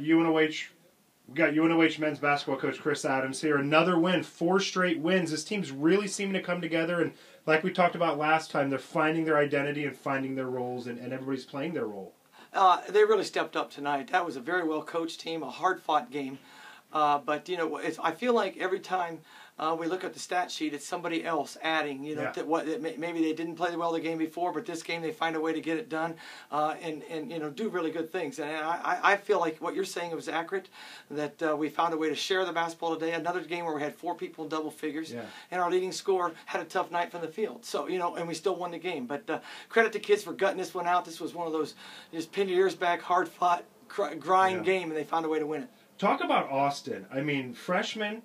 UNOH. We got UNOH men's basketball coach Chris Adams here. Another win, 4 straight wins. This team's really seeming to come together, and like we talked about last time, they're finding their identity and finding their roles, and everybody's playing their role. They really stepped up tonight. That was a very well-coached team, a hard-fought game. But, you know, I feel like every time we look at the stat sheet, it's somebody else adding, you know, maybe they didn't play well the game before, but this game they find a way to get it done and you know, do really good things. And I feel like what you're saying was accurate, that we found a way to share the basketball today. Another game where we had 4 people in double figures, and our leading scorer had a tough night from the field. So, you know, and we still won the game. But credit to kids for gutting this one out. This was one of those just pin your ears back, hard-fought, grind game, and they found a way to win it. Talk about Austin. I mean, freshman,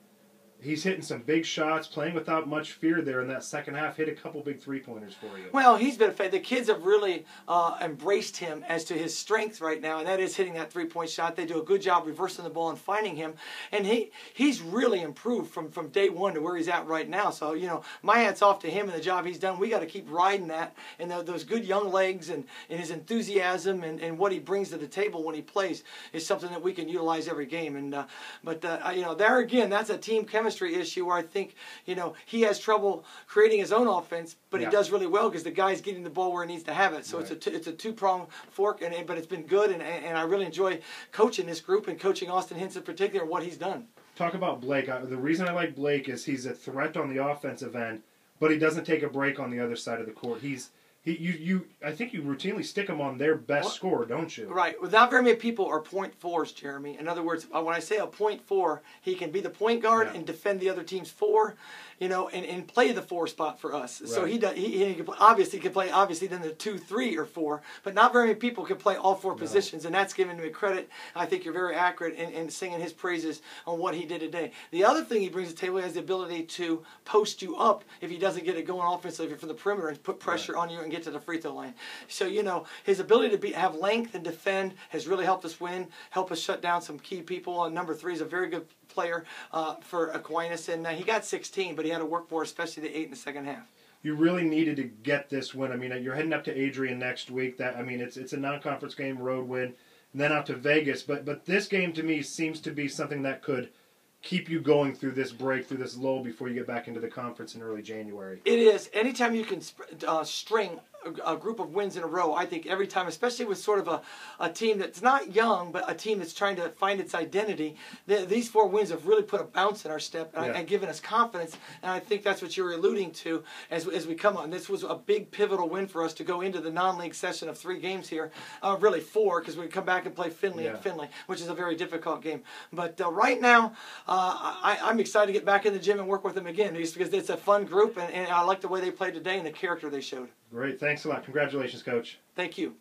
he's hitting some big shots, playing without much fear there in that second half, hit a couple big three-pointers for you. Well, he's been the kids have really embraced him as to his strength right now, and that is hitting that three-point shot. They do a good job reversing the ball and finding him, and he's really improved from day one to where he's at right now. So, you know, my hat's off to him and the job he's done. We got to keep riding that, and those good young legs and his enthusiasm and what he brings to the table when he plays is something that we can utilize every game. And you know, there again, that's a team chemistry issue where I think, you know, he has trouble creating his own offense, but he does really well because the guy's getting the ball where he needs to have it. So it's a two-pronged fork, but it's been good, and I really enjoy coaching this group and coaching Austin Hintz in particular what he's done. Talk about Blake. The reason I like Blake is he's a threat on the offensive end, but he doesn't take a break on the other side of the court. I think you routinely stick him on their best scorer, don't you? Right. Well, not very many people are .4s, Jeremy. In other words, when I say a .4, he can be the point guard and defend the other team's 4, you know, and play the 4 spot for us. Right. So he can play obviously then the 2, 3, or 4, but not very many people can play all 4 positions, and that's giving him credit. I think you're very accurate in singing his praises on what he did today. The other thing he brings to the table, he has the ability to post you up if he doesn't get it going offensively from the perimeter and put pressure on you and get to the free throw line. So, you know, his ability to have length and defend has really helped us win, help us shut down some key people. Number 3 is a very good player for Aquinas, and he got 16, but he had to work for it, especially the 8 in the second half. You really needed to get this win. I mean, you're heading up to Adrian next week. It's a non-conference game, road win, and then out to Vegas. But this game to me seems to be something that could keep you going through this break, through this lull before you get back into the conference in early January. It is. Anytime you can string a group of wins in a row, I think every time, especially with sort of a team that's not young, but a team that's trying to find its identity, these 4 wins have really put a bounce in our step and given us confidence, and I think that's what you were alluding to as we come on. This was a big pivotal win for us to go into the non-league session of 3 games here, really 4, because we come back and play Finley at Finley, which is a very difficult game. But right now, I'm excited to get back in the gym and work with them again, just because it's a fun group, and I like the way they played today and the character they showed. Great. Thanks a lot. Congratulations, Coach. Thank you.